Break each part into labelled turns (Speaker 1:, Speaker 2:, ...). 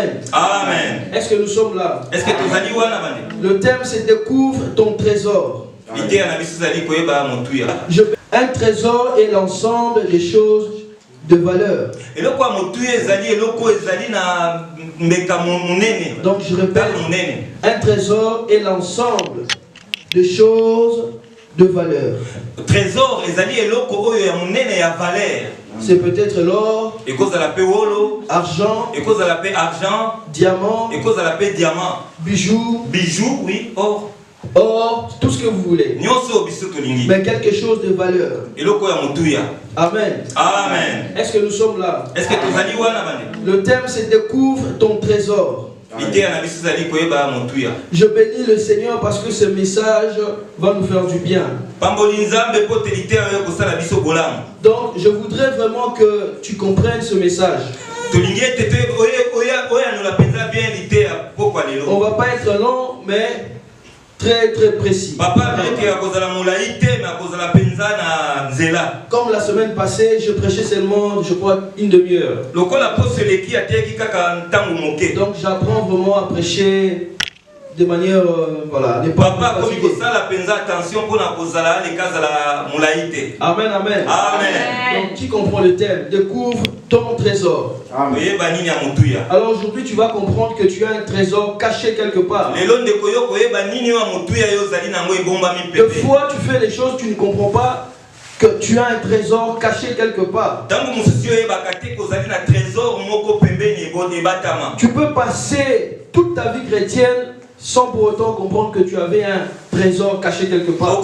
Speaker 1: Amen.
Speaker 2: Amen.
Speaker 1: Est-ce que nous sommes là?
Speaker 2: Est-ce que tu as dit
Speaker 1: Le thème c'est découvre ton trésor. Un trésor est l'ensemble des choses de valeur. Donc je répète, un trésor est l'ensemble de choses de valeur.
Speaker 2: Trésor
Speaker 1: c'est peut-être l'or, argent, diamant, bijoux,
Speaker 2: oui, or.
Speaker 1: Or, tout ce que vous voulez. Mais quelque chose de valeur. Amen.
Speaker 2: Amen.
Speaker 1: Est-ce que nous sommes là?
Speaker 2: Est-ce que tu as dit
Speaker 1: le thème c'est découvre ton trésor. Je bénis le Seigneur parce que ce message va nous faire du bien. Donc je voudrais vraiment que tu comprennes ce message. On va pas être long, mais très précis. Comme la semaine passée, je prêchais seulement, je crois, une demi-heure. Donc j'apprends vraiment à prêcher de manière, voilà, Amen, amen. Donc qui comprend le thème? Découvre ton trésor.
Speaker 2: Amen.
Speaker 1: Alors aujourd'hui tu vas comprendre que tu as un trésor caché quelque part. Des fois tu fais des choses, tu ne comprends pas que tu as un trésor caché quelque part. Tu peux passer toute ta vie chrétienne sans pour autant comprendre que tu avais un trésor caché quelque part.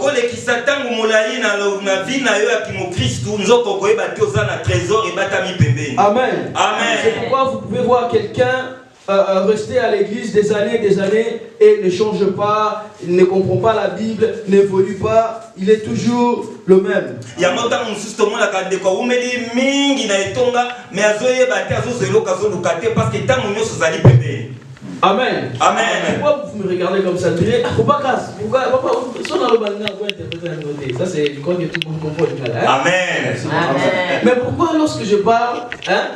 Speaker 1: Amen.
Speaker 2: Amen.
Speaker 1: C'est pourquoi vous pouvez voir quelqu'un rester à l'église des années et ne change pas, il ne comprend pas la Bible, n'évolue pas, il est toujours le même. Amen.
Speaker 2: Amen.
Speaker 1: Pourquoi vous me regardez comme ça? Pourquoi ça c'est du coup que tout le monde comprend.
Speaker 2: Amen.
Speaker 1: Mais pourquoi lorsque je parle,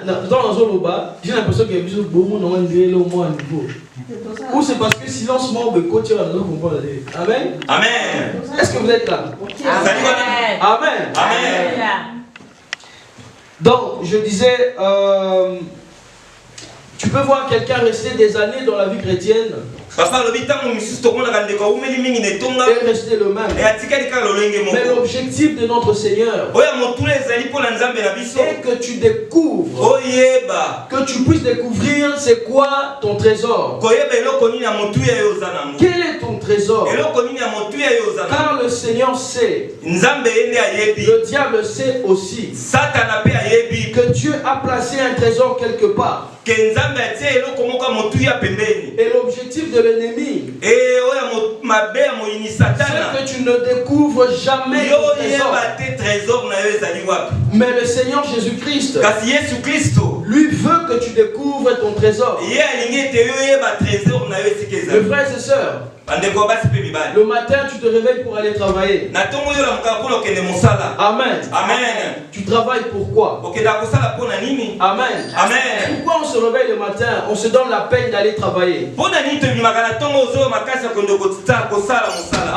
Speaker 1: dans un zone bas, j'ai l'impression que les beaucoup n'ont un niveau. Ou c'est parce que silence mort me coach à nous comprendre. Amen.
Speaker 2: Amen.
Speaker 1: Est-ce que vous êtes là?
Speaker 2: Amen.
Speaker 1: Amen.
Speaker 2: Amen.
Speaker 1: Donc je disais. Tu peux voir quelqu'un rester des années dans la vie chrétienne et rester le même. Mais l'objectif de notre Seigneur est que tu découvres, que tu puisses découvrir c'est quoi ton trésor. Quel est ton trésor? Car le Seigneur sait, le diable sait aussi que Dieu a placé un trésor quelque part. Et l'objectif de l'ennemi, c'est que tu ne découvres jamais ton trésor. Mais le Seigneur Jésus-Christ, lui veut que tu découvres ton trésor. Mes frères et sœurs, le matin tu te réveilles pour aller travailler. Amen.
Speaker 2: Amen.
Speaker 1: Tu travailles pourquoi? Amen.
Speaker 2: Amen.
Speaker 1: Pourquoi on se réveille le matin? On se donne la peine d'aller travailler.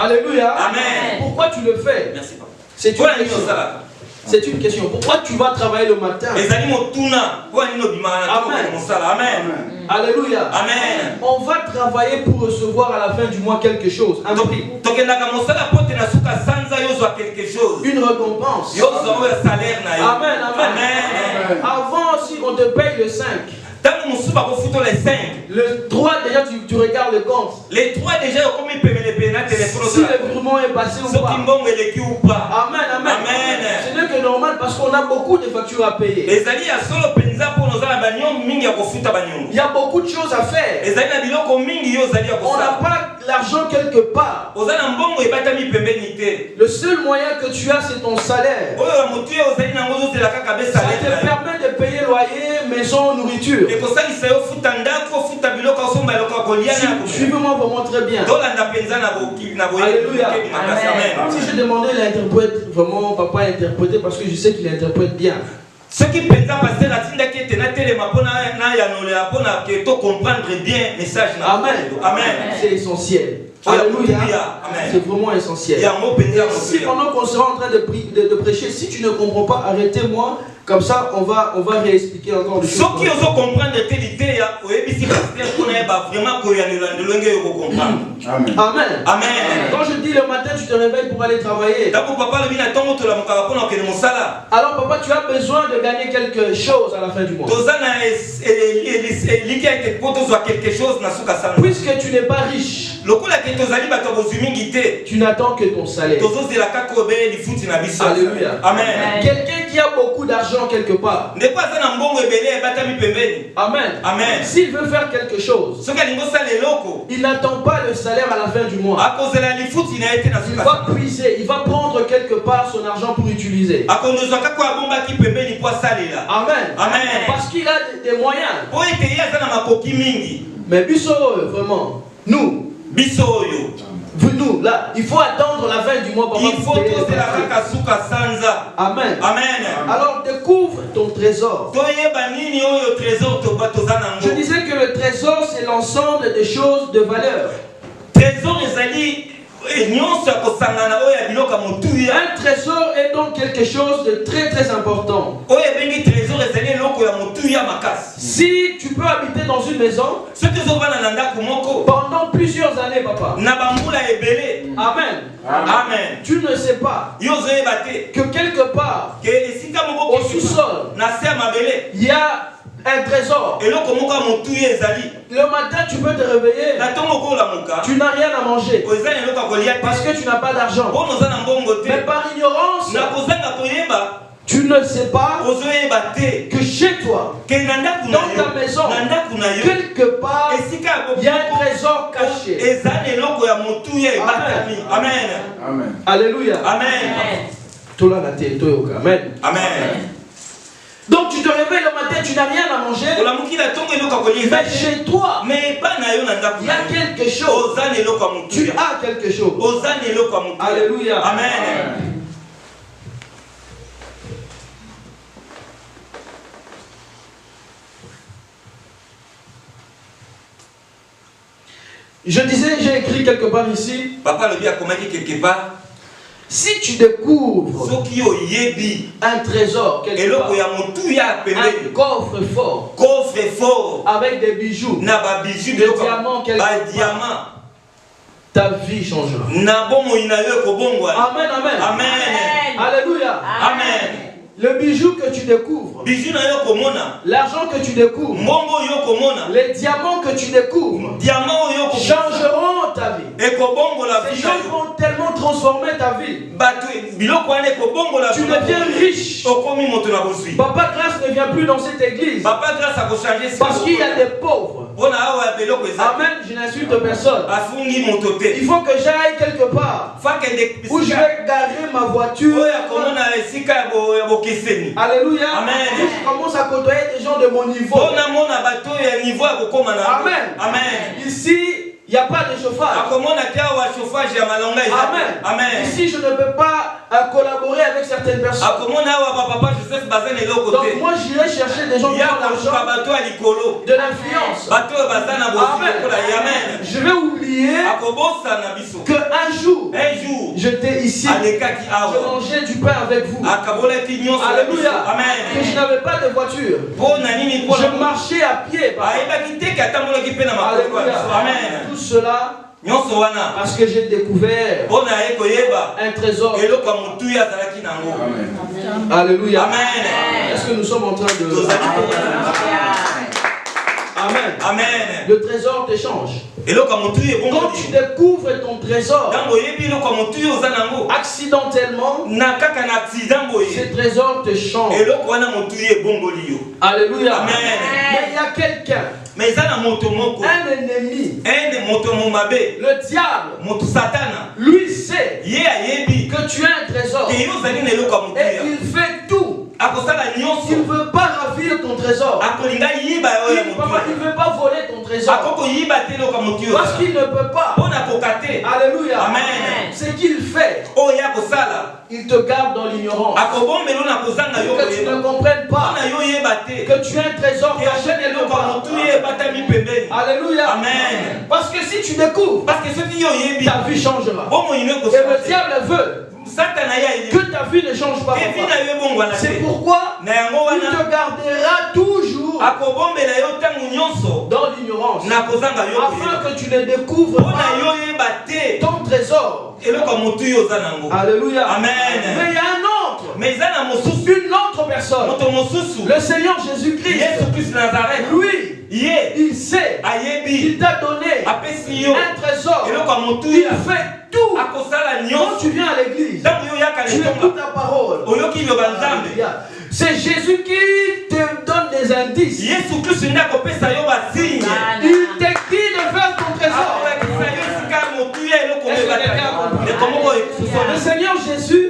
Speaker 1: Alléluia.
Speaker 2: Amen.
Speaker 1: Pourquoi tu le fais?
Speaker 2: Merci.
Speaker 1: C'est une question. Pourquoi tu vas travailler le matin?
Speaker 2: Amen.
Speaker 1: Alléluia.
Speaker 2: Amen.
Speaker 1: On va travailler pour recevoir à la fin du mois quelque chose. Un prix. Une récompense. Amen. Amen. Avant aussi, on te paye le 5. Le 3 déjà tu regardes le compte.
Speaker 2: Les 3 déjà comme ils peuvent les pénaliser.
Speaker 1: Si le virement est passé ou pas. Amen. Ce n'est que normal parce qu'on a beaucoup de factures à payer. Il y a beaucoup de choses à faire. On n'a pas l'argent quelque part. Le seul moyen que tu as c'est ton salaire. Ça te permet de payer loyer, maison, nourriture. Suivez-moi vraiment très bien. Alléluia. Si je demandais l'interprète, vraiment papa interpréter parce que je sais qu'il interprète bien.
Speaker 2: Ce qui peut passer la tinde qui était natelle ma pona na ya no le pona que to comprendre bien message na.
Speaker 1: Amen.
Speaker 2: Amen.
Speaker 1: C'est essentiel. Alléluia. C'est vraiment essentiel. Si pendant qu'on sera en train de prêcher, si tu ne comprends pas, arrêtez-moi. Comme ça, on va réexpliquer encore les choses.
Speaker 2: Ceux qui osent comprendre telle idée, vraiment
Speaker 1: Amen. Amen. Quand je dis le matin, tu te réveilles pour aller travailler. Alors papa, tu as besoin de gagner quelque chose à la fin du mois. Puisque tu n'es pas riche, tu n'attends que ton salaire. Alléluia.
Speaker 2: Amen.
Speaker 1: Quelqu'un qui a beaucoup d'argent quelque part. Amen.
Speaker 2: Amen.
Speaker 1: S'il veut faire quelque chose, il n'attend pas le salaire à la fin du mois. Il va puiser, il va prendre quelque part son argent pour utiliser. Amen.
Speaker 2: Amen.
Speaker 1: Parce qu'il a des moyens. Mais Bisso, vraiment, nous, là, il faut attendre la fin du mois pour
Speaker 2: il faut poser la
Speaker 1: Amen.
Speaker 2: Amen.
Speaker 1: Alors découvre ton trésor. Je disais que le trésor, c'est l'ensemble des choses de valeur.
Speaker 2: Trésor
Speaker 1: un trésor est donc quelque chose de très très important. Si tu peux habiter dans une maison pendant plusieurs années, papa. Amen.
Speaker 2: Amen.
Speaker 1: Tu ne sais pas que quelque part au sous-sol il y a un trésor. Le matin, tu peux te réveiller. Tu n'as rien à manger parce que tu n'as pas d'argent. Mais par ignorance, tu ne sais pas que chez toi, dans ta maison, quelque part, il y a un trésor caché.
Speaker 2: Amen.
Speaker 1: Amen. Alléluia.
Speaker 2: Amen.
Speaker 1: Amen.
Speaker 2: Amen.
Speaker 1: Donc tu te réveilles le matin, tu n'as rien à manger. Mais chez toi, il y a quelque chose. Tu as quelque chose. Alléluia.
Speaker 2: Amen.
Speaker 1: Je disais, j'ai écrit quelque part ici.
Speaker 2: Papa le bien comment dit quelque part.
Speaker 1: Si tu découvres un trésor, quelque part, un coffre fort avec des bijoux, des diamants, quelque part, ta vie changera. Amen, amen.
Speaker 2: Amen.
Speaker 1: Alléluia.
Speaker 2: Amen.
Speaker 1: Le bijou que tu découvres, l'argent que tu découvres, les diamants que tu découvres changeront ta vie. Ces choses vont tellement transformer ta vie. Tu deviens riche. Papa Grâce ne vient plus dans cette église parce qu'il y a des pauvres. Amen, je n'insulte personne. Il faut que j'aille quelque part où je vais garer ma voiture. Alléluia.
Speaker 2: Amen.
Speaker 1: Je commence à côtoyer des gens de mon niveau. Amen.
Speaker 2: Amen.
Speaker 1: Ici, il n'y a pas de chauffage. Amen.
Speaker 2: Amen.
Speaker 1: Ici, je ne peux pas collaborer avec certaines personnes. Donc moi, j'irai chercher des gens qui ont l'argent, de l'influence.
Speaker 2: Amen.
Speaker 1: Je vais oublier qu'un jour, j'étais ici, je mangeais du pain avec vous. Alléluia.
Speaker 2: Amen.
Speaker 1: Que je n'avais pas de voiture. Je marchais à pied. Alléluia.
Speaker 2: Amen.
Speaker 1: Tout cela parce que j'ai découvert un trésor. Alléluia.
Speaker 2: Amen.
Speaker 1: Est-ce que nous sommes en train de... Amen.
Speaker 2: Amen.
Speaker 1: Le trésor te change. Quand tu découvres ton trésor accidentellement, ce trésor te change. Alléluia.
Speaker 2: Amen.
Speaker 1: Mais il y a quelqu'un, un ennemi, le diable, lui sait que tu as un trésor et il fait tout. Il ne veut pas ravir ton trésor. Il ne veut pas voler ton trésor. Parce qu'il ne peut pas. Alléluia.
Speaker 2: Amen.
Speaker 1: Ce qu'il fait, il te garde dans l'ignorance. Que tu ne comprennes pas que tu as un trésor caché quelque part. Alléluia.
Speaker 2: Amen.
Speaker 1: Parce que si tu découvres, ta vie changera. Et le diable veut que ta vie ne change pas. C'est pourquoi il te gardera toujours dans l'ignorance, afin que tu ne découvres pas ton trésor. Alléluia.
Speaker 2: Amen.
Speaker 1: Mais il y a un autre, une autre personne, le Seigneur Jésus-Christ. Lui, il sait, il t'a donné un trésor. Il fait tout. Quand tu viens à l'église, tu écoutes la parole. C'est Jésus qui te donne des indices. Il te dit de faire ton trésor. Le Seigneur Jésus,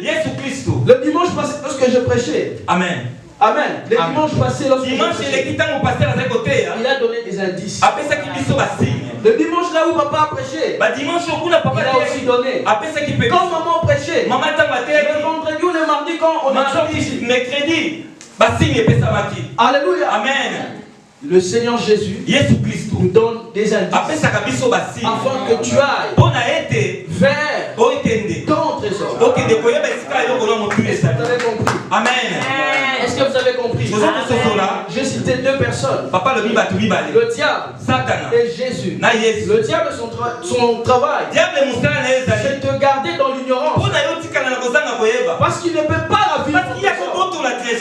Speaker 1: le dimanche passé, lorsque je prêchais,
Speaker 2: Amen.
Speaker 1: Amen. Le dimanche passé, lorsque je prêchais, il a donné des indices. Le dimanche là où papa a prêché, il a aussi donné. Quand maman prêchait, le vendredi ou le mardi quand on est sorti ici. Alléluia.
Speaker 2: Amen.
Speaker 1: Le Seigneur Jésus nous donne des indices afin que tu ailles vers ton trésor. Est-ce que vous avez compris?
Speaker 2: Amen.
Speaker 1: Est-ce que vous avez compris? J'ai cité deux personnes. Le diable et Jésus. Le diable, son travail, c'est de te garder dans l'ignorance. Parce qu'il ne peut pas la vivre.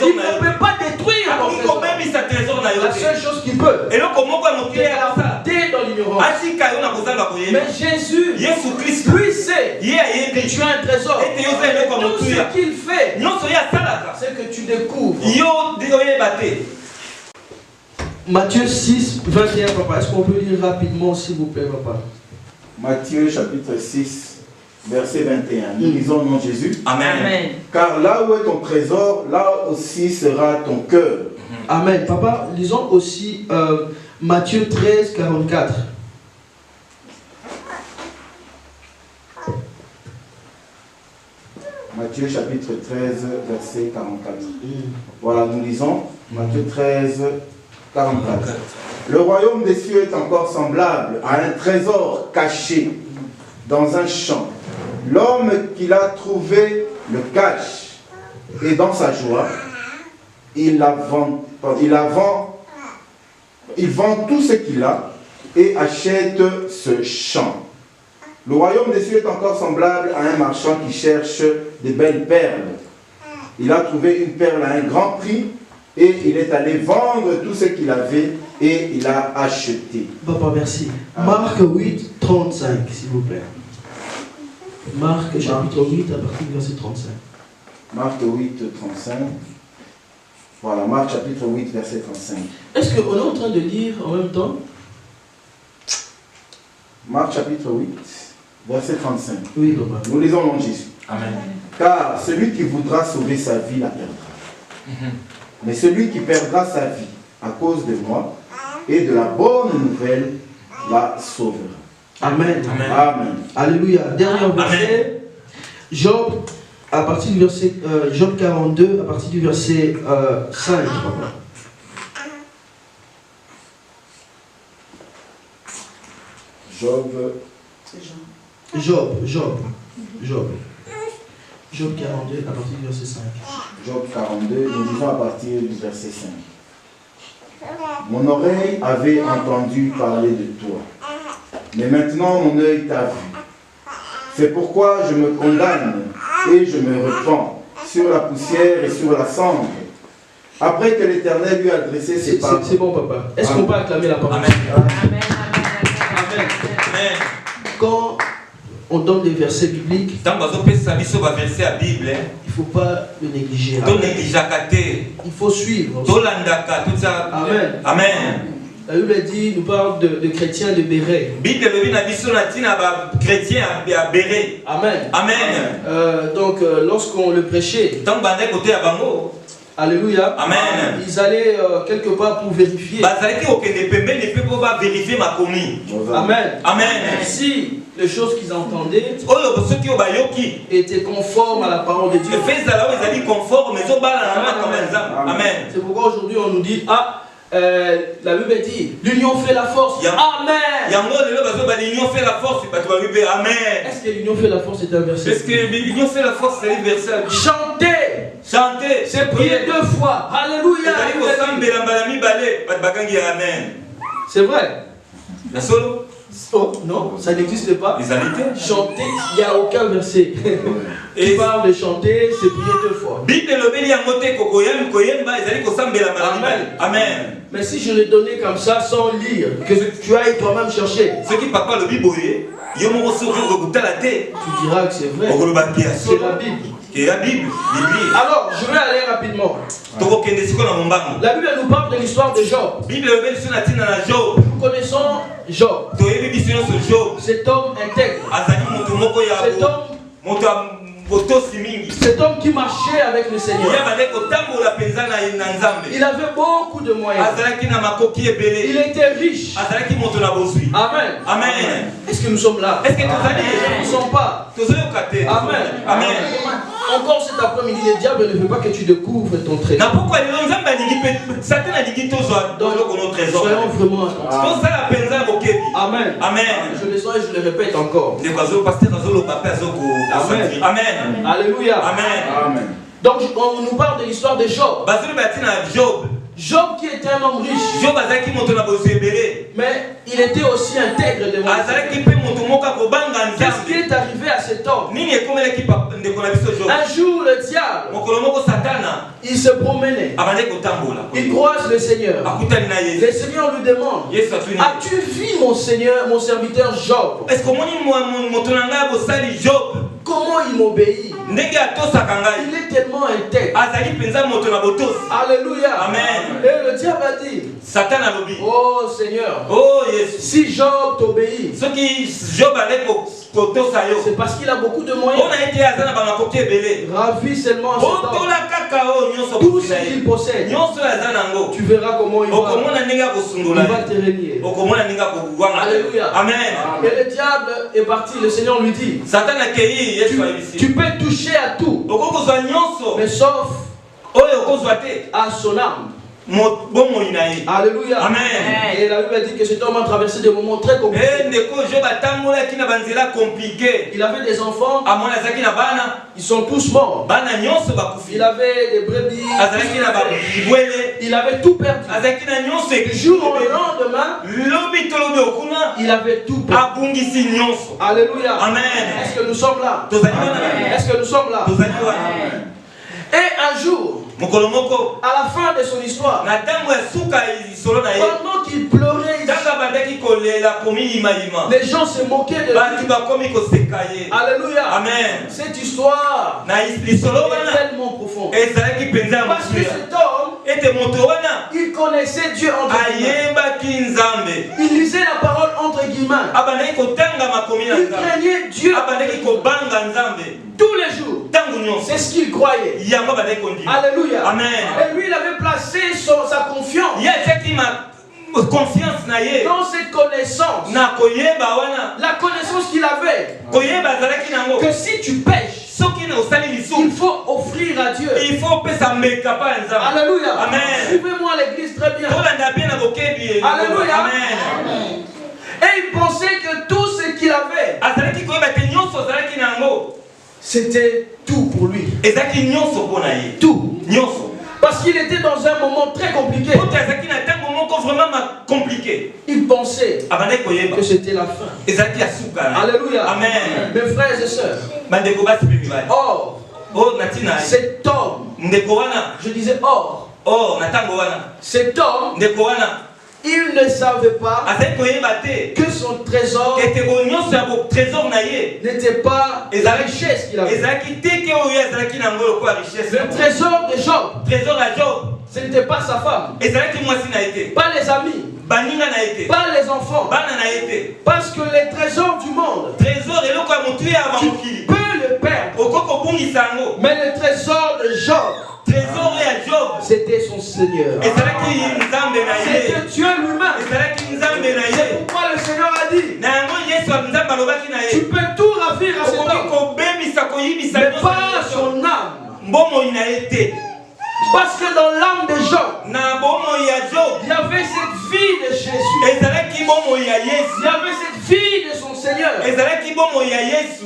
Speaker 1: Il ne peut pas détruire ton trésor. La seule chose qu'il peut, c'est garder dans l'ignorance. Mais Jésus, lui sait que tu as un trésor. Tout ce qu'il fait, c'est que tu découvres. Matthieu 6, 21, papa. Est-ce qu'on peut lire rapidement, s'il vous plaît, papa?
Speaker 3: Matthieu chapitre 6, verset 21. Nous lisons au nom de Jésus.
Speaker 2: Amen.
Speaker 3: Car là où est ton trésor, là aussi sera ton cœur.
Speaker 1: Amen. Papa, lisons aussi Matthieu 13, 44.
Speaker 3: Matthieu chapitre 13, verset 44. Voilà, nous lisons Matthieu 13, 44. Le royaume des cieux est encore semblable à un trésor caché dans un champ. L'homme qui l'a trouvé le cache, et dans sa joie, il vend tout ce qu'il a et achète ce champ. Le royaume des cieux est encore semblable à un marchand qui cherche des belles perles. Il a trouvé une perle à un grand prix et il est allé vendre tout ce qu'il avait et il a acheté.
Speaker 1: Papa, merci. Marc 8, 35, s'il vous plaît. Marc chapitre 8 à partir du verset 35.
Speaker 3: Marc 8, 35. Voilà, Marc chapitre 8, verset 35.
Speaker 1: Est-ce qu'on est en train de lire en même temps?
Speaker 3: Marc chapitre 8, verset 35.
Speaker 1: Oui, papa.
Speaker 3: Nous lisons au nom de Jésus.
Speaker 2: Amen.
Speaker 3: Car celui qui voudra sauver sa vie la perdra. Mais celui qui perdra sa vie à cause de moi et de la bonne nouvelle la sauvera.
Speaker 1: Amen.
Speaker 2: Amen.
Speaker 3: Amen.
Speaker 1: Alléluia. Dernier verset. Job, à partir du verset Job 42, à partir du verset 5. Papa. Job 42, à partir du verset 5.
Speaker 3: Job 42, nous lisons à partir du verset 5. Mon oreille avait entendu parler de toi, mais maintenant mon œil t'a vu. C'est pourquoi je me condamne et je me repens sur la poussière et sur la cendre. Après que l'Éternel lui a adressé ses paroles.
Speaker 1: C'est bon, papa. Est-ce qu'on peut acclamer la parole?
Speaker 2: Amen.
Speaker 1: Amen. Quand on donne des versets bibliques, il ne faut pas le négliger. Il faut suivre. Amen.
Speaker 2: Amen.
Speaker 1: La Bible dit, nous parle de chrétiens de Béret. Amen.
Speaker 2: Amen.
Speaker 1: Donc, lorsqu'on le prêchait, alléluia,
Speaker 2: amen,
Speaker 1: ils allaient quelque part pour vérifier. Amen.
Speaker 2: Amen.
Speaker 1: Si les choses qu'ils entendaient étaient conformes à la parole de Dieu.
Speaker 2: Amen.
Speaker 1: C'est pourquoi aujourd'hui on nous dit, la Bible dit, l'union fait la force. Amen.
Speaker 2: L'union fait la force. Amen.
Speaker 1: Est-ce que l'union fait la force est un verset?
Speaker 2: Est-ce que l'union fait la force c'est un verset?
Speaker 1: Chanter, c'est prier 2 fois. Alléluia. C'est vrai.
Speaker 2: La solo?
Speaker 1: Oh, non, ça n'existe pas. Chanter, il n'y a aucun verset.
Speaker 2: Et
Speaker 1: tu parles de chanter, c'est prier 2 fois.
Speaker 2: Amen.
Speaker 1: Mais si je l'ai donné comme ça sans lire, que tu ailles toi-même chercher,
Speaker 2: ce qui parle le Bible, tu
Speaker 1: diras que c'est vrai. C'est la Bible. Alors, je vais aller rapidement. La Bible nous parle de l'histoire de Job. Nous connaissons Job. Cet homme intègre. Cet homme qui marchait avec le Seigneur. Il avait beaucoup de moyens. Il était riche. Amen. Est-ce que nous sommes là?
Speaker 2: Est-ce que nous
Speaker 1: ne sommes pas? Amen. Encore cet après-midi, le diable ne veut pas que tu découvres ton trésor. Soyons vraiment Amen. Je le sens et je le répète encore.
Speaker 2: Amen.
Speaker 1: Alléluia.
Speaker 2: Amen.
Speaker 1: Donc on nous parle de l'histoire de Job. Job qui était un homme riche. Mais il était aussi intègre devant Dieu. Qu'est-ce qui est arrivé à cet homme? Un jour le diable, il se promenait. Il croise le Seigneur. Le Seigneur lui demande, as-tu vu mon Seigneur, mon serviteur Job? Comment il m'obéit? Il est tellement intègre. Alléluia.
Speaker 2: Amen.
Speaker 1: Et le diable a dit, oh Seigneur, si Job t'obéit, c'est parce qu'il a beaucoup de moyens. Ravis seulement cet homme. Tout ce qu'il possède, tu verras comment il va te régner. Alléluia.
Speaker 2: Amen.
Speaker 1: Et le diable est parti. Le Seigneur lui dit, tu peux toucher à tout, mais sauf à son âme. Alléluia.
Speaker 2: Amen.
Speaker 1: Et la Bible dit que cet homme a traversé des moments très compliqués. Il avait des enfants. Ils sont tous morts. Il avait des brebis. Il avait tout perdu. Du jour au lendemain, il avait tout perdu. Alléluia.
Speaker 2: Amen.
Speaker 1: Est-ce que nous sommes là? Est-ce que nous sommes là? Et un jour, à la fin de son histoire, pendant qu'il pleurait, les gens se moquaient de lui. Alléluia.
Speaker 2: Amen.
Speaker 1: Cette histoire est tellement profonde. Parce que cet homme, il connaissait Dieu entre guillemets. Il lisait la parole entre guillemets. Il craignait Dieu tous les jours. C'est ce qu'il croyait. Alléluia.
Speaker 2: Amen.
Speaker 1: Et lui, il avait placé sa confiance dans cette connaissance. La connaissance qu'il avait. Que si tu pêches, il faut offrir à Dieu. Alléluia.
Speaker 2: Amen.
Speaker 1: Suivez-moi à l'église très bien. Alléluia.
Speaker 2: Amen.
Speaker 1: Et il pensait que tout ce qu'il avait, c'était tout pour lui. Tout. Parce qu'il était dans un moment très compliqué. Il pensait que c'était la fin. Alléluia.
Speaker 2: Amen.
Speaker 1: Mes frères et sœurs. Or, cet homme, je disais or, cet homme, il ne savait pas que son trésor n'était pas la richesse qu'il avait. Le trésor de Job, ce n'était pas sa femme, pas les amis, pas les enfants. Parce que les trésors du monde, tu peux le perdre. Mais le trésor de Job, c'était son Seigneur. C'était Dieu lui-même. C'est pourquoi le Seigneur a dit, Tu peux tout ravir à cet homme, mais pas son âme. Parce que dans l'âme de Job, il y avait cette vie de Jésus. Il y avait cette vie de son Seigneur.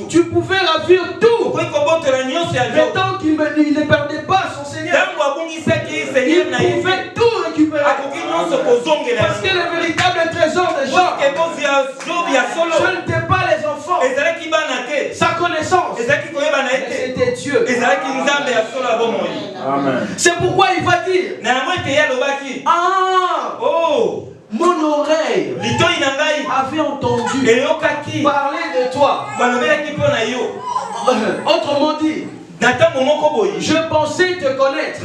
Speaker 1: Tu pouvais ravir tout. Mais tant qu'il ne perdait pas son Seigneur, il pouvait tout récupérer. Parce que le véritable trésor de Job, ce n'était pas les enfants, sa connaissance, c'était Dieu.
Speaker 3: Amen.
Speaker 1: C'est pourquoi il va dire, ah, oh, mon oreille avait entendu parler de toi. Autrement dit, je pensais te connaître.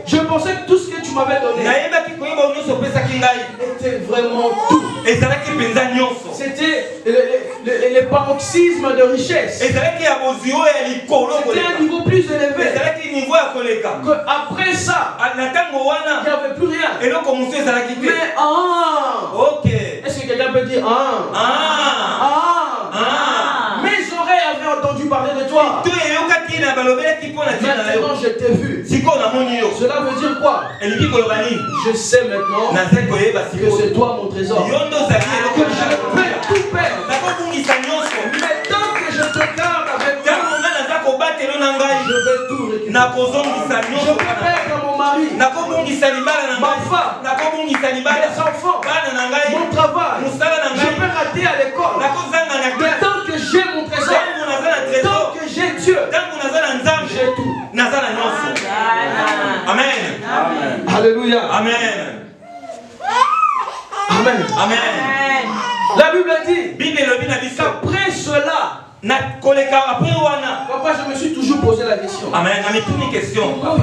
Speaker 1: Je pensais que tout ce que tu m'avais donné était vraiment tout. C'était le paroxysme de richesse. C'était un niveau plus élevé. Après ça, il n'y avait plus rien. Mais est-ce que quelqu'un peut dire mes oreilles avaient entendu parler de toi. Maintenant je t'ai vu. Cela veut dire quoi? Je sais maintenant que c'est toi mon trésor. Que je peux tout perdre. Mais tant que je te garde avec moi, je vais tout récupérer. Je peux perdre mon mari, ma femme, mes enfants, mon travail. Je peux rater à l'école. Mais tant que j'ai mon trésor, tant que j'ai Dieu, j'ai tout.
Speaker 2: Amen.
Speaker 1: Alléluia.
Speaker 2: Amen.
Speaker 1: Amen.
Speaker 2: Amen.
Speaker 1: La Bible dit qu'après cela, papa, je me suis toujours posé la question.
Speaker 2: Amen.
Speaker 1: Comment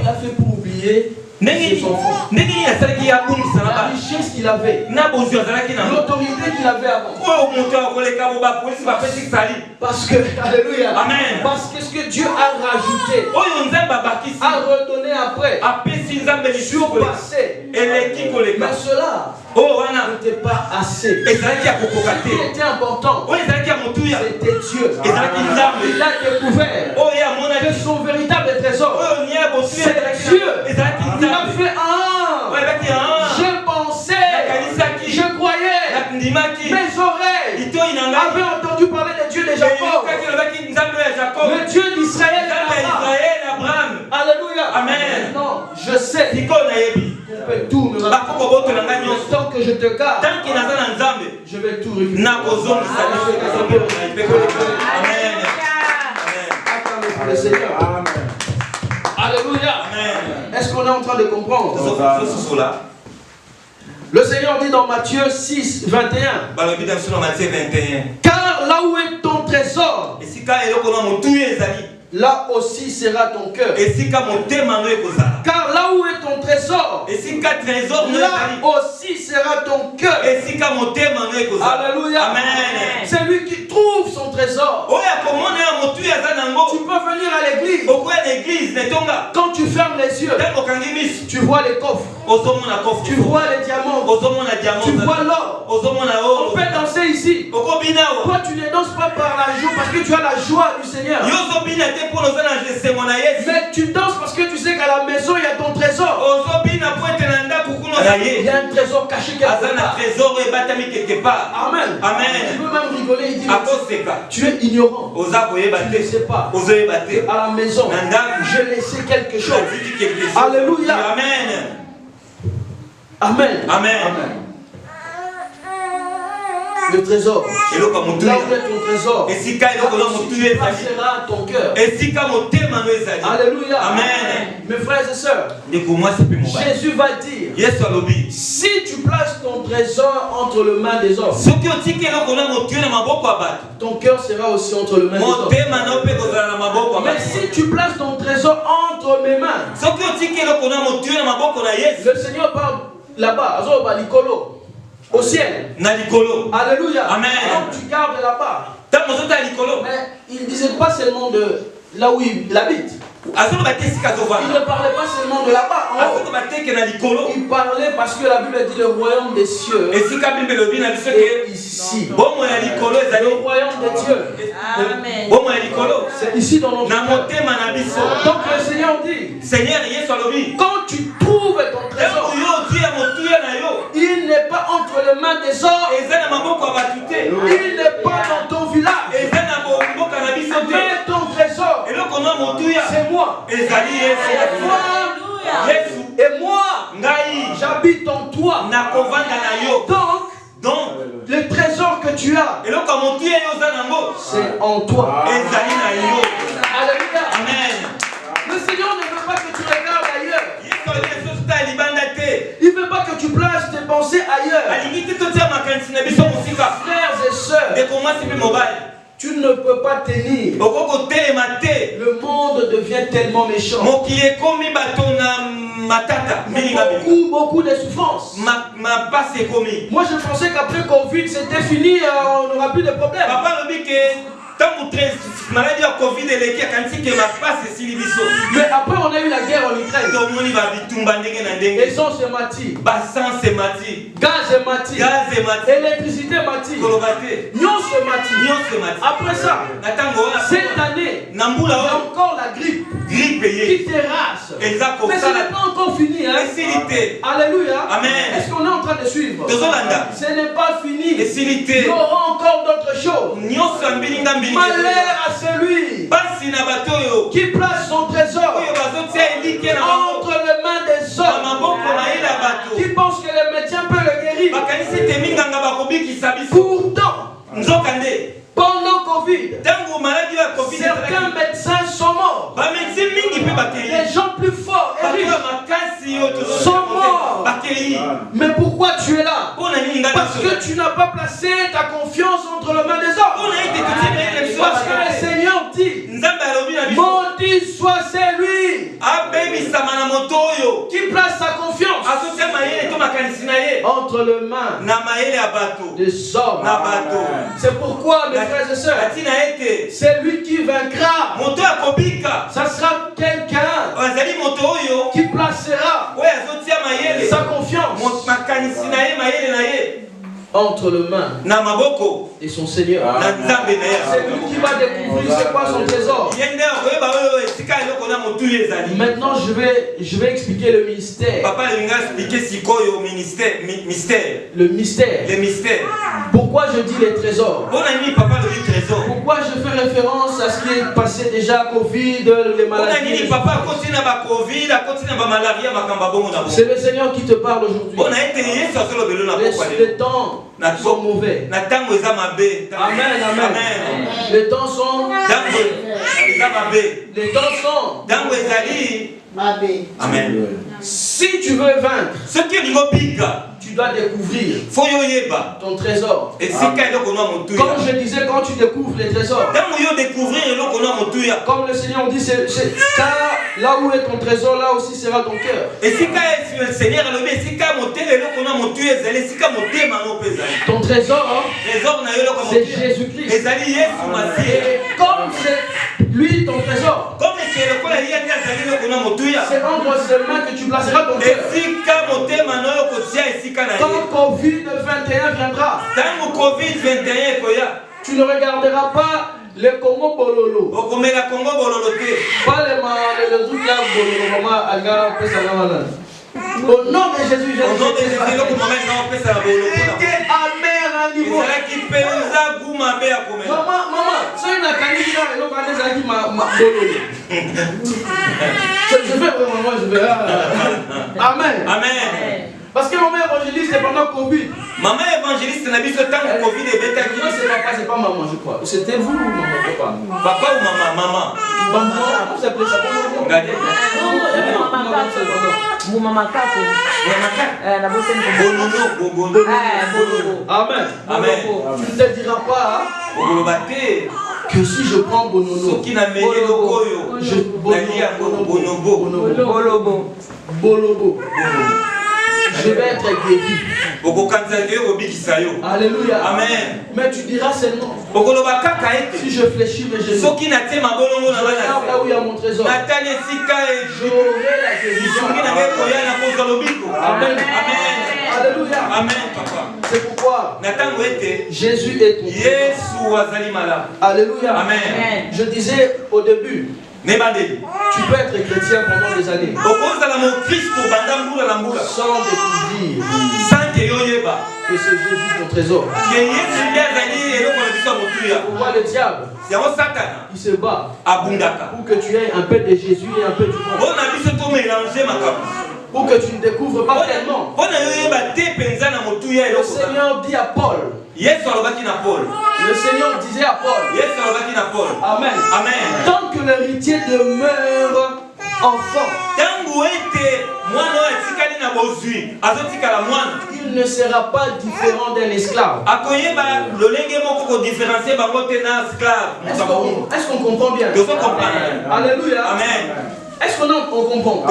Speaker 1: il a fait pour oublier ses enfants? La richesse qu'il avait, l'autorité qu'il avait avant. Parce que, alléluia,
Speaker 2: amen.
Speaker 1: Parce que ce que Dieu a rajouté, a redonné après, surpassé. Mais cela n'était pas assez. Ce qui était important, c'était Dieu. Il a découvert que son véritable trésor, c'est Dieu. Il a fait je pensais, je croyais, mes oreilles avaient entendu parler de Dieu de Jacob, le Dieu d'Israël et d'Abraham. Alléluia.
Speaker 2: Amen.
Speaker 1: Non, je sais qu'on peut tout me rappeler. Tant que je te garde, je vais tout récupérer.
Speaker 2: Amen.
Speaker 1: Pour le Seigneur.
Speaker 3: Amen.
Speaker 1: Alléluia.
Speaker 2: Amen.
Speaker 1: Est-ce qu'on est en train de comprendre? Le Seigneur dit dans Matthieu 6, 21. Car là où est ton trésor, là aussi sera ton cœur. Car là où est ton trésor, là aussi sera ton cœur. Alléluia.
Speaker 2: Amen.
Speaker 1: C'est lui qui trouve son trésor. Tu peux venir à l'église. Quand tu fermes les yeux, tu vois les coffres. Tu vois les diamants. Tu vois l'or. On peut danser ici. Toi tu ne danses pas par la joie parce que tu as la joie du Seigneur. Mais tu danses parce que tu sais qu'à la maison il y a ton trésor. Il y a un trésor caché quelque part. Amen. Tu peux même rigoler et dire tu es ignorant. Tu ne sais pas. À la maison, j'ai laissé quelque chose. Alléluia. Amen. Le trésor. Là où est ton trésor, passera ton cœur. Alléluia.
Speaker 2: Amen.
Speaker 1: Mes frères et sœurs, Jésus va dire, si tu places ton trésor entre les mains des hommes, ton cœur sera aussi entre les mains des hommes. Mais si tu places ton trésor entre mes mains, le Seigneur parle là-bas, au ciel. Alléluia.
Speaker 2: Amen.
Speaker 1: Donc tu gardes là-bas. Mais il ne disait pas seulement de là où il habite. Il ne parlait pas seulement de là-bas. Il parlait parce que la Bible dit le royaume des cieux. Et ici. Le royaume des dieux. C'est ici dans notre cœur. Donc le Seigneur dit, quand tu trouves ton trésor, il n'est pas entre les mains des hommes. Il n'est pas dans ton village. Mais ton trésor, c'est moi. Et moi, j'habite en toi. Donc, le trésor que tu as, c'est en toi. Alléluia.
Speaker 2: Amen.
Speaker 1: Le Seigneur ne veut pas que tu regardes ailleurs. Il ne veut pas que tu places tes pensées ailleurs. Frères et sœurs, tu ne peux pas tenir. Le monde devient tellement méchant. Beaucoup de souffrances. Moi je pensais qu'après Covid c'était fini, on n'aura plus de problème. Mais après on a eu la guerre en Ukraine. Les gens se matent. Gaz est maté. Électricité maté. Nyon se maté. Après ça, cette année, il y a encore la grippe qui terrasse. Mais ce n'est pas encore fini. Hein? Alléluia.
Speaker 2: Amen.
Speaker 1: Est-ce qu'on est en train de suivre? Ce n'est pas fini. Il y aura encore d'autres choses. Malheur à celui qui place son trésor entre les mains des hommes, qui pense que le médecin peut le guérir. Pourtant, pendant Covid, certains médecins sont morts. Les gens plus forts et riches sont morts. Mais pourquoi tu es là? Parce que tu n'as pas placé ta confiance entre les mains des hommes. Parce que le Seigneur dit, maudit soit celui qui place sa confiance entre les mains des hommes. C'est pourquoi, mes frères et sœurs, c'est lui qui vaincra. Ça sera quelqu'un qui placera sa confiance entre les mains et son Seigneur. C'est lui qui va découvrir c'est quoi son trésor. Maintenant je vais expliquer le mystère. Le mystère. Pourquoi je dis les trésors? Pourquoi je fais référence à ce qui est passé déjà, Covid, les maladies? C'est le Seigneur qui te parle aujourd'hui. Les temps sont mauvais. Amen. Les temps sont
Speaker 2: Amen.
Speaker 1: Si tu veux vaincre, tu dois découvrir ton trésor. Comme je disais, quand tu découvres les trésors, comme le Seigneur dit, car là où est ton trésor, là aussi sera ton cœur. Ton trésor, c'est Jésus-Christ. Et comme c'est lui ton trésor, c'est entre ses mains que tu placeras ton cœur. Quand Covid-21 viendra, tu ne regarderas pas le Congo Bololo. Pas le truc là, Bololo. Au nom de Jésus, maman, c'est une académie là, je vais vraiment, je vais. Amen. Parce que maman évangéliste c'est pendant Covid.
Speaker 2: Maman évangéliste n'a pas tant que Covid et bêta qui.
Speaker 1: C'est pas maman, je crois. C'était vous ou maman, papa?
Speaker 2: Papa ou maman?
Speaker 1: Maman, vous appelez ça comment?
Speaker 2: Regardez.
Speaker 4: Mon maman kako. La bossine
Speaker 2: Bonono.
Speaker 1: Amen. Tu ne te diras pas que si je prends Bonono, Bolobo, je vais être guéri. Alléluia.
Speaker 2: Amen.
Speaker 1: Mais tu diras seulement Si je fléchis mes genoux, je regarde là où il y a mon trésor. J'aurai la guérison. Amen. Alléluia.
Speaker 2: Amen, papa.
Speaker 1: C'est pourquoi Jésus est ton trésor. Alléluia.
Speaker 2: Amen.
Speaker 1: Je disais au début, tu peux être chrétien pendant des années sans découvrir que c'est Jésus ton trésor. Pourquoi le diable il se bat pour que tu aies un peu de Jésus et un peu du monde, pour que tu ne découvres pas tellement. Le Seigneur dit à Paul, le Seigneur disait à Paul, Amen.
Speaker 2: Amen.
Speaker 1: Tant que l'héritier demeure enfant, il ne sera pas différent d'un esclave. Est-ce qu'on comprend bien? Alléluia.
Speaker 2: Amen.
Speaker 1: Est-ce qu'on comprend?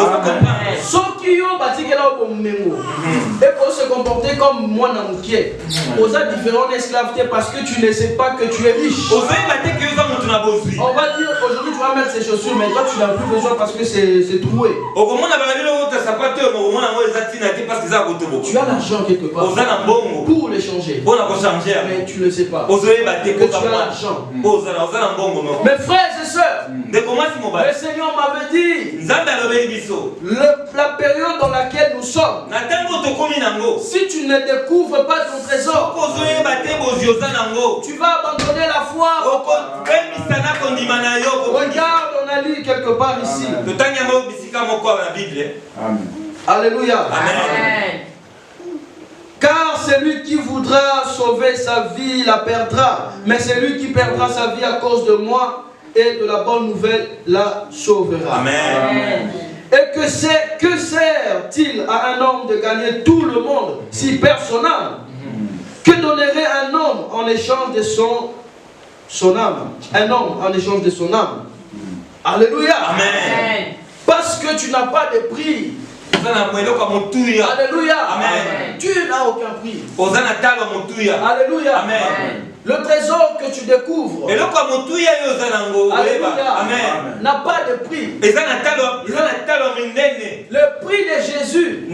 Speaker 1: Ceux qui ont bâti et pour se comporter comme moi dans mon pied, aux différents esclavetés parce que tu ne sais pas que tu es riche. On va dire aujourd'hui tu vas mettre ces chaussures, mais toi tu n'as plus besoin parce que c'est troué. Tu as l'argent quelque part pour les changer, mais tu ne sais pas que tu as l'argent. Mes frères et sœurs, le Seigneur m'avait dit la période dans laquelle nous sommes, si tu ne découvres pas ton trésor, tu vas abandonner la foi. Regarde, on a lu quelque part ici. Alléluia.
Speaker 2: Amen.
Speaker 1: Car celui qui voudra sauver sa vie la perdra, mais celui qui perdra sa vie à cause de moi et de la bonne nouvelle la sauvera.
Speaker 2: Amen.
Speaker 1: Et que sert-il à un homme de gagner tout le monde si perd son âme? Que donnerait un homme en échange de son âme? Un homme en échange de son âme. Alléluia.
Speaker 2: Amen.
Speaker 1: Parce que tu n'as pas de prix. Alléluia.
Speaker 2: Amen.
Speaker 1: Tu n'as aucun prix.
Speaker 2: Alléluia.
Speaker 1: Amen. Le trésor que tu découvres n'a pas de prix. Le prix de Jésus,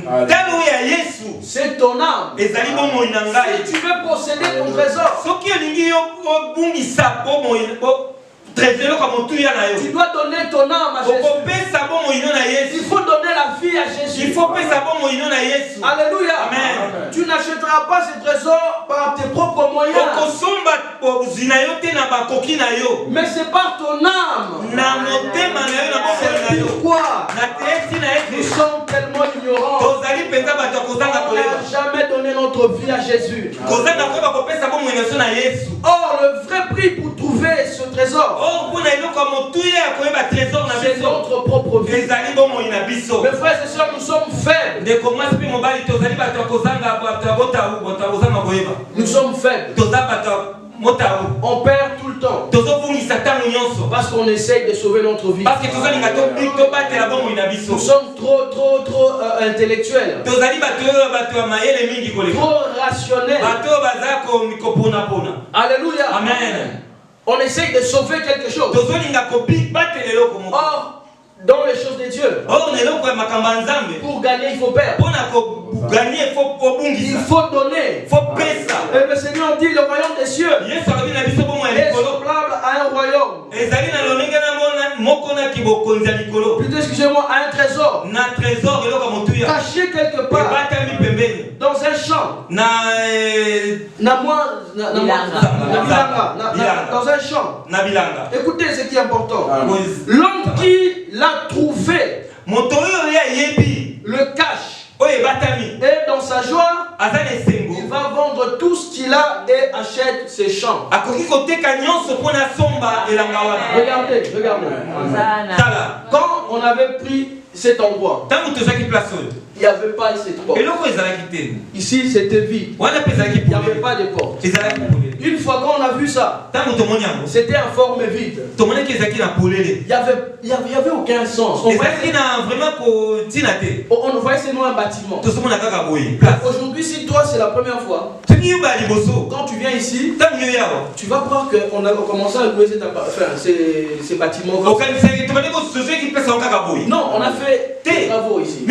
Speaker 1: c'est ton âme. Si tu veux posséder ton trésor, tu dois donner ton âme à Jésus. Il faut donner la vie à Jésus. Alléluia.
Speaker 2: Amen.
Speaker 1: Tu n'achèteras pas ce trésor par tes propres moyens, mais c'est par ton âme. C'est pourquoi nous sommes tellement ignorants. On n'a jamais donné notre vie à Jésus. Or, le vrai prix pour trouver ce trésor, c'est notre propre vie. Mes frères et sœurs, nous sommes faibles. Nous sommes faibles. On perd tout le temps parce qu'on essaye de sauver notre vie. Nous sommes trop intellectuels, trop rationnels. Alléluia.
Speaker 2: Amen.
Speaker 1: On essaye de sauver quelque chose. Or, dans les choses de Dieu, pour gagner, il faut perdre. Il faut donner. Et le Seigneur dit le royaume des cieux est semblable à un royaume. Plutôt, excusez-moi, à un trésor caché quelque part dans un champ. Dans un champ. Écoutez ce qui est important. L'homme qui l'a trouvé le cache. Et dans sa joie, il va vendre tout ce qu'il a et achète ses champs. Regardez. Quand on avait pris cet endroit, il n'y avait pas cette porte. Ici, c'était vide. Il n'y avait pas de porte. Une fois qu'on a vu ça, c'était en forme vide. Il n'y avait aucun sens. On voyait seulement un bâtiment. Aujourd'hui, si toi c'est la première fois, quand tu viens ici, tu vas voir qu'on a commencé à louer ces bâtiments. Non, on a fait des travaux ici.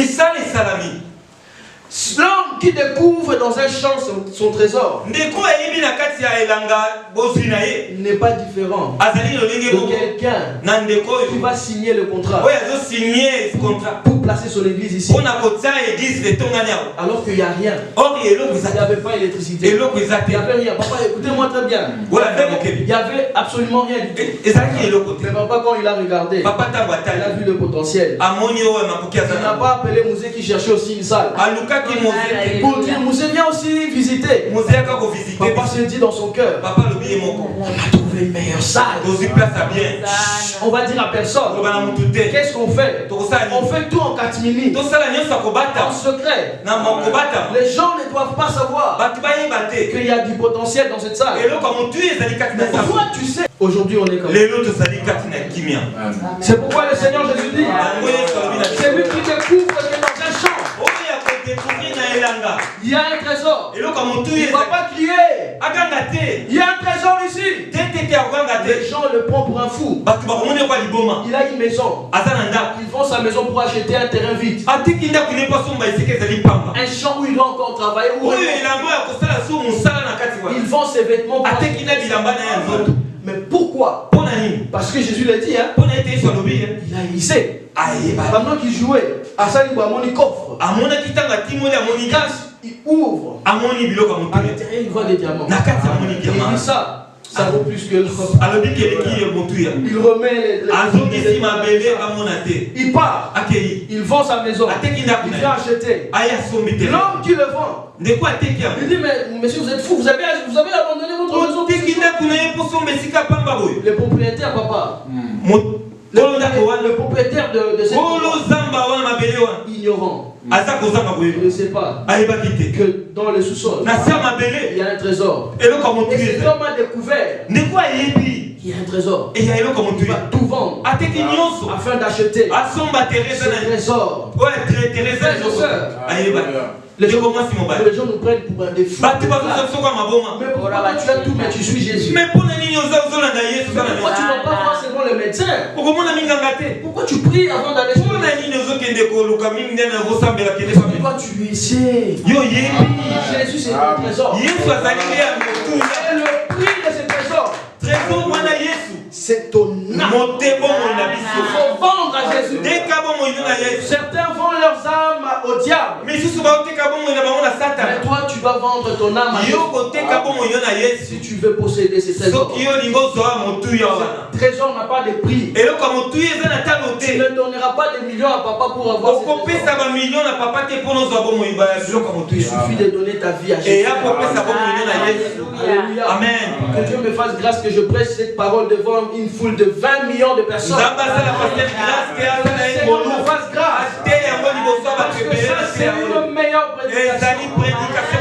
Speaker 1: L'homme qui découvre dans un champ son trésor n'est pas différent de quelqu'un qui va signer le contrat pour placer son église ici. Alors qu'il n'y a rien. Il n'y avait pas d'électricité. Il n'y avait rien. Papa, écoutez-moi très bien. Il n'y avait absolument rien du tout. Mais papa, quand il a regardé, il a vu le potentiel. Il n'a pas appelé Mousé qui cherchait aussi une salle. Pour dire, Mousé vient aussi visiter. Papa se dit dans son cœur, on va trouver une meilleure salle. On va dire à personne. Qu'est-ce qu'on fait? On fait tout en catimini, en secret. Les gens ne doivent pas savoir qu'il y a du potentiel dans cette salle. Mais toi tu sais, aujourd'hui on est comme ça. C'est pourquoi le Seigneur Jésus dit, c'est lui qui découvre que dans un champ il y a un trésor. Il ne va pas crier. Il y a un trésor ici. Les gens le prennent pour un fou. Il a une maison. Il vend sa maison pour acheter un terrain vide. Un champ où il doit encore travailler. Il vend ses vêtements pour acheter. Mais pourquoi? Parce que Jésus l'a dit, hein? Il sait. Pendant qu'il jouait, il coffre. Il ouvre. À l'intérieur, il voit des diamants. Il dit ça vaut plus que l'or. Il remet il part. Il vend sa maison. Il vient acheter. L'homme qui le vend, il dit, mais monsieur, vous êtes fou, vous avez abandonné votre maison. Le propriétaire, papa. Le propriétaire de cette ignorant. Il ne sait pas que dans le sous-sol il y a un trésor. Et cet homme a découvert qu'il y a un trésor. Il va tout vendre afin d'acheter ce trésor. Les gens nous prennent pour des fous. Mais pourquoi tu as tout mais tu suis Jésus? Pourquoi tu ne vas pas voir seulement le médecin? Pourquoi tu pries avant d'aller chez le Pourquoi tu sais? Jésus c'est ton trésor. Et le prix de ce trésor, c'est ton âme. Il faut vendre à Jésus. Certains vendent leurs âmes au diable. Mais toi tu vas vendre ton âme à Jésus. Si tu veux posséder ces trésors. Ce trésor n'a pas de prix. Tu ne donneras pas des millions à papa pour avoir ce trésor. Il suffit de donner ta vie à Jésus. Alléluia. Amen. Que Dieu me fasse grâce que je prêche cette parole devant une foule de 20 millions de personnes. Que Dieu me fasse grâce. Parce que ça, c'est une meilleure prédication.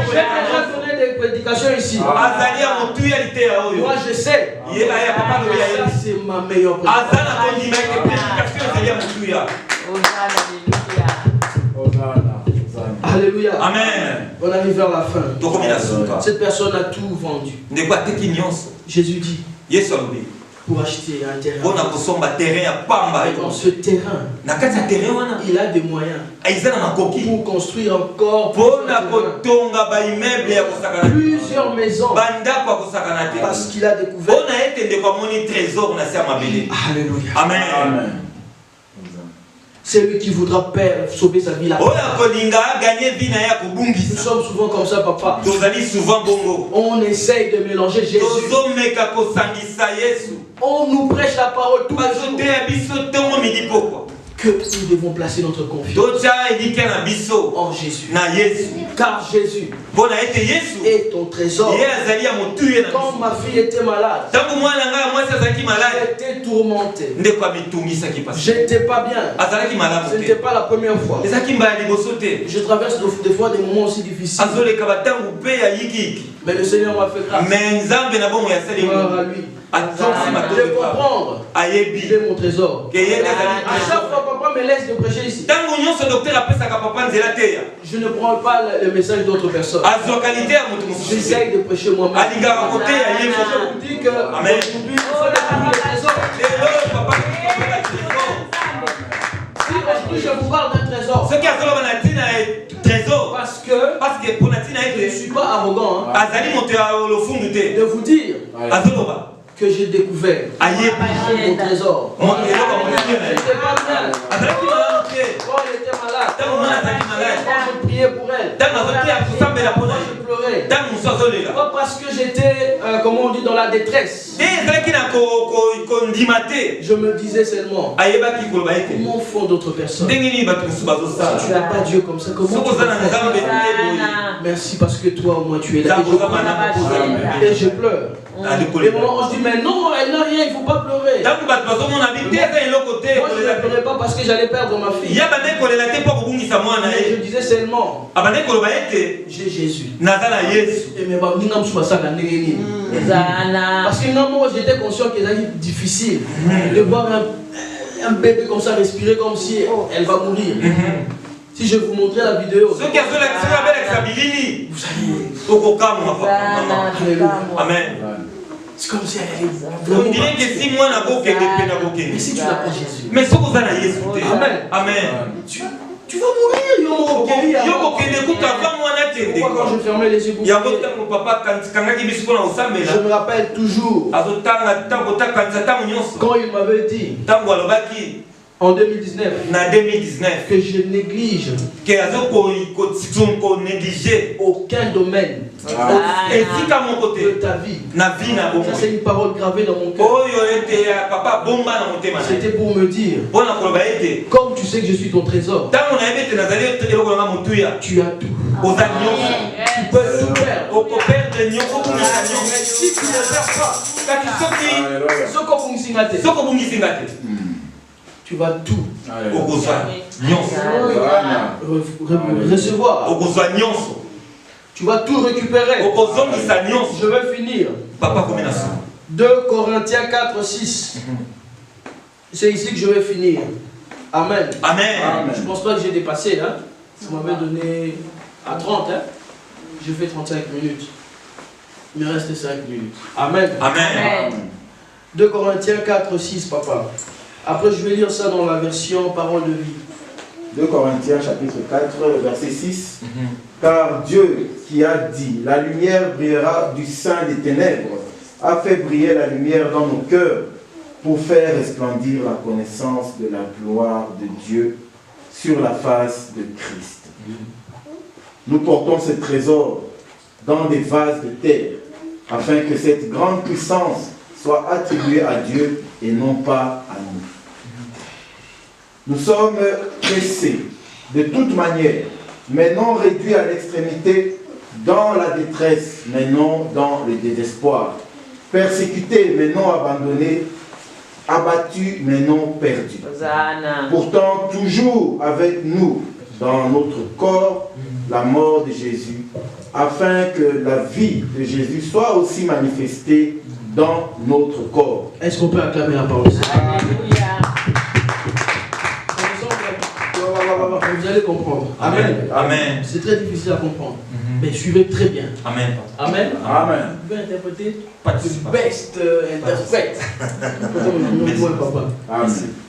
Speaker 1: J'ai déjà donné des prédications ici. Moi, je sais. Ça, c'est ma meilleure prédication. Alléluia. Amen. On arrive vers la fin. Cette personne a tout vendu. Jésus dit pour acheter un terrain. Et dans ce terrain, il a des moyens pour construire encore plusieurs maisons. Parce qu'il a découvert. Alléluia. Amen. C'est lui qui voudra sauver sa vie là. Nous sommes souvent comme ça, papa. On essaye de mélanger Jésus. On nous prêche la parole tous les jours. Que nous devons placer notre confiance en Jésus. Car Jésus est ton trésor. Quand ma fille était malade, J'étais tourmenté. J'étais pas bien. Ce n'était pas la première fois. Je traverse des fois des moments aussi difficiles. Mais le Seigneur m'a fait grâce. Gloire à lui. De comprendre. Il est mon trésor. À chaque fois, papa me laisse de prêcher ici. Je ne prends pas le message d'autres personnes. J'essaye de prêcher moi-même. Je vous dis que aujourd'hui, il faut le trésor. Si aujourd'hui je vous parle d'un trésor, parce que je ne suis pas arrogant de vous dire que j'ai découvert mon trésor. J'étais pas bien. Quand elle était malade, quand je priais pour elle, quand je pleurais, pas parce que j'étais, comment on dit, dans la détresse. Je me disais seulement, comment font d'autres personnes? Si tu n'as pas Dieu comme ça, comment tu peux faire? Merci parce que toi au moins tu es là. Et je pleure. Et moi je dis mais non, elle n'a rien, il ne faut pas pleurer. Moi je ne pleurais pas parce que j'allais perdre ma fille. Mais je disais seulement, j'ai Jésus. Et mais parce que moi j'étais conscient qu'il était difficile de voir un bébé comme ça respirer comme si elle va mourir. Si je vous montrais la vidéo, vous allez... Amen. C'est comme si elle est... On dirait que si moi mais si tu n'as pas Jésus. Mais si vous avez Jésus. Amen. Tu vas mourir. Pourquoi quand je fermais les yeux pour je me rappelle toujours quand il m'avait dit en 2019 que je néglige aucun domaine de ta vie. Ça c'est une parole gravée dans mon cœur. C'était pour me dire, comme tu sais que je suis ton trésor, tu as tout. Tu peux tout perdre. Mais si tu ne perds pas, tu vas tout recevoir. Tu vas tout récupérer. Je vais finir. 2 Corinthiens 4, 6. C'est ici que je vais finir. Amen. Je ne pense pas que j'ai dépassé. Hein? Ça m'avait donné à 30. Hein? J'ai fait 35 minutes. Il me reste 5 minutes. Amen. 2 Corinthiens 4, 6, papa. Après, je vais lire ça dans la version Parole de vie.
Speaker 3: 2 Corinthiens chapitre 4, verset 6. Car Dieu qui a dit, la lumière brillera du sein des ténèbres, a fait briller la lumière dans nos cœurs pour faire resplendir la connaissance de la gloire de Dieu sur la face de Christ. Nous portons ce trésor dans des vases de terre, afin que cette grande puissance soit attribuée à Dieu et non pas à nous. Nous sommes pressés de toute manière, mais non réduits à l'extrémité, dans la détresse, mais non dans le désespoir, persécutés, mais non abandonnés, abattus, mais non perdus. Pourtant, toujours avec nous, dans notre corps, la mort de Jésus, afin que la vie de Jésus soit aussi manifestée dans notre corps.
Speaker 1: Est-ce qu'on peut acclamer la parole? Alléluia. Vous allez comprendre. Amen. C'est très difficile à comprendre. Mais suivez très bien. Amen. Vous pouvez interpréter le best interprète.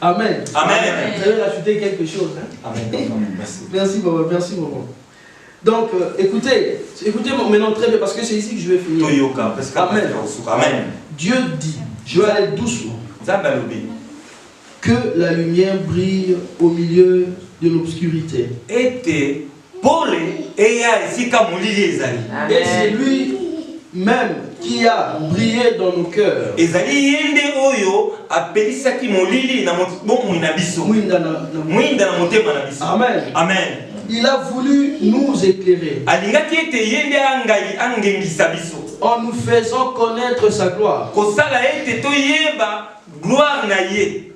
Speaker 1: Amen. Vous allez rajouter quelque chose. Hein? Merci papa. Merci maman. Donc écoutez maintenant très bien parce que c'est ici que je vais finir. Amen. Dieu dit, je vais aller doucement, que la lumière brille au milieu de l'obscurité. Et c'est lui-même qui a brillé dans nos cœurs. Amen. il a voulu nous éclairer en nous faisant connaître sa gloire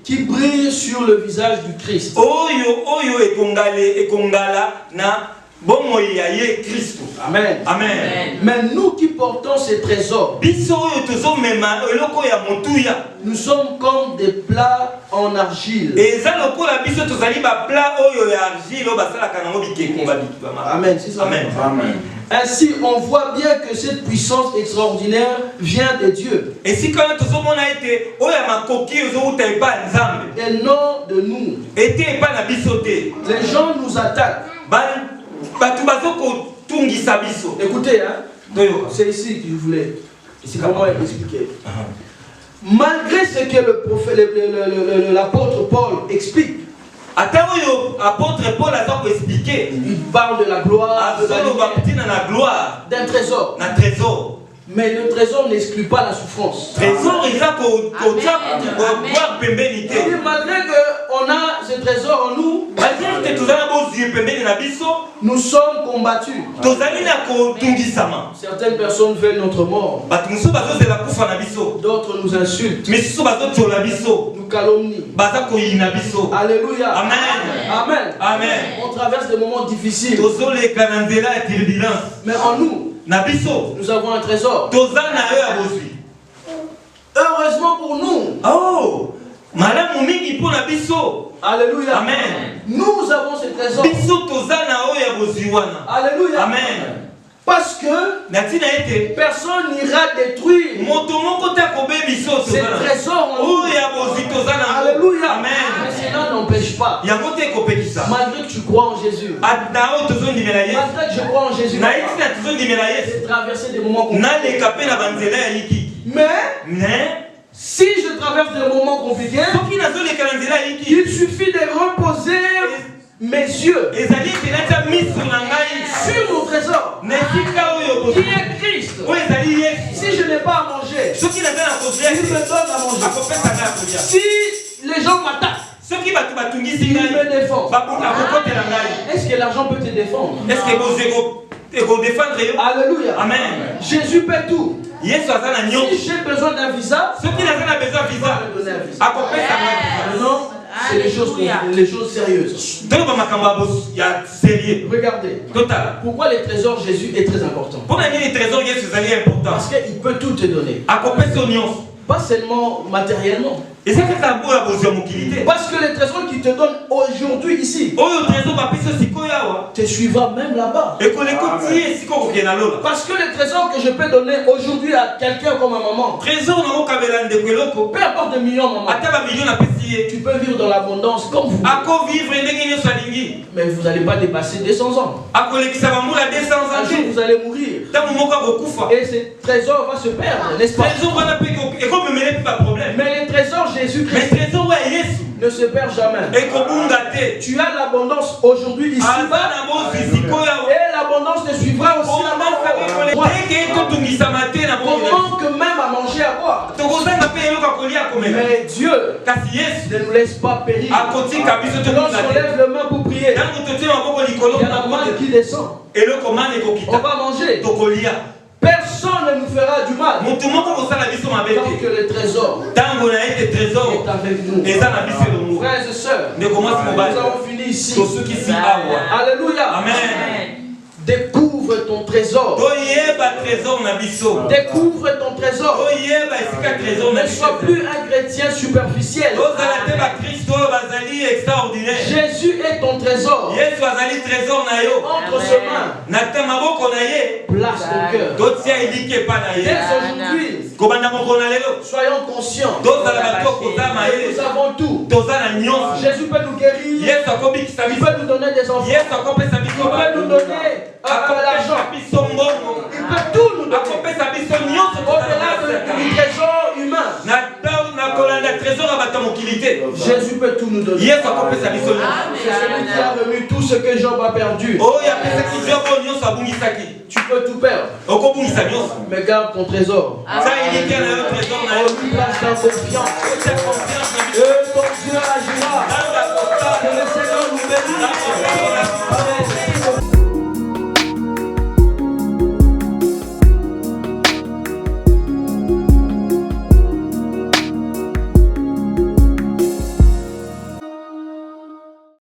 Speaker 1: qui brille sur le visage du Christ. Amen.
Speaker 2: Amen.
Speaker 1: Mais nous qui portons ces trésors, nous sommes comme des plats en argile. Amen.
Speaker 2: Amen.
Speaker 3: Amen.
Speaker 1: Ainsi, on voit bien que cette puissance extraordinaire vient de Dieu. Et non de nous. Les gens nous attaquent. Écoutez, hein? C'est ici que je voulais comment expliquer. Malgré ce que le prophète, l'apôtre Paul explique, il parle de la gloire, d'un trésor. Mais le trésor n'exclut pas la souffrance. Et malgré qu'on a ce trésor en nous, nous sommes combattus. Certaines personnes veulent notre mort. D'autres nous insultent, nous calomnient. Alléluia.
Speaker 2: Amen.
Speaker 1: Amen.
Speaker 2: Amen.
Speaker 1: On traverse des moments difficiles. Mais en nous, nous avons un trésor. Heureusement pour nous.
Speaker 2: Oh,
Speaker 1: Alléluia.
Speaker 2: Amen.
Speaker 1: Nous avons ce trésor. Alléluia.
Speaker 2: Amen.
Speaker 1: Parce que personne n'ira détruire ces trésors en nous. Alléluia.
Speaker 2: Amen.
Speaker 1: Mais cela n'empêche pas. Malgré que tu crois en Jésus. Malgré que je crois en Jésus. J'ai traversé des moments compliqués. Mais si je traverse des moments compliqués, il suffit de reposer mes yeux sur mon trésor qui est Christ. Si je n'ai pas à manger, il me donne à manger. Si les gens m'attaquent, il me défend. Est-ce que l'argent peut te défendre? Alléluia.
Speaker 2: Amen.
Speaker 1: Jésus paie tout. Si
Speaker 2: Yes,
Speaker 1: j'ai besoin d'un visa,
Speaker 2: ceux qui n'avaient pas besoin de visa,
Speaker 1: je vais donner un visa.
Speaker 2: à
Speaker 1: Non, c'est les choses sérieuses. Regardez. Pourquoi les trésors Jésus est très important? Parce qu'il peut tout te donner. Pas seulement matériellement. Parce que les trésors qu'il te donne aujourd'hui ici te suivra même là-bas. Parce que les trésors que je peux donner aujourd'hui à quelqu'un comme ma maman, peu importe de millions, maman, tu peux vivre dans l'abondance comme vous. Mais vous n'allez pas dépasser 200 ans. Un jour vous allez mourir. Et ces trésors vont se perdre, n'est-ce pas? Mais les trésors Jésus-Christ ne se perd jamais. Tu as l'abondance aujourd'hui ici. Et l'abondance te suivra aussi là-bas. Comment que même à manger à boire. Mais Dieu ne nous laisse pas périr. Lorsqu'on lève le main pour prier, il y a la main qui descend. On va manger. Personne ne nous fera du mal. Tant que le trésor est avec nous. Frères et sœurs, nous avons fini ici. Alléluia.
Speaker 2: Amen.
Speaker 1: Découvre ton trésor. Découvre ton trésor. Ne sois plus un chrétien superficiel. Jésus est ton trésor. Entre ses mains, place ton cœur. Dès aujourd'hui, soyons conscients. Nous avons tout. Jésus peut nous guérir. Il peut nous donner des enfants. Il peut nous donner l'argent. Il peut tout nous donner. Au-delà du trésor humain. Jésus peut tout nous donner. C'est celui qui a remis tout ce que Job a perdu. Tu peux tout perdre. Mais garde ton trésor. On lui place dans confiance.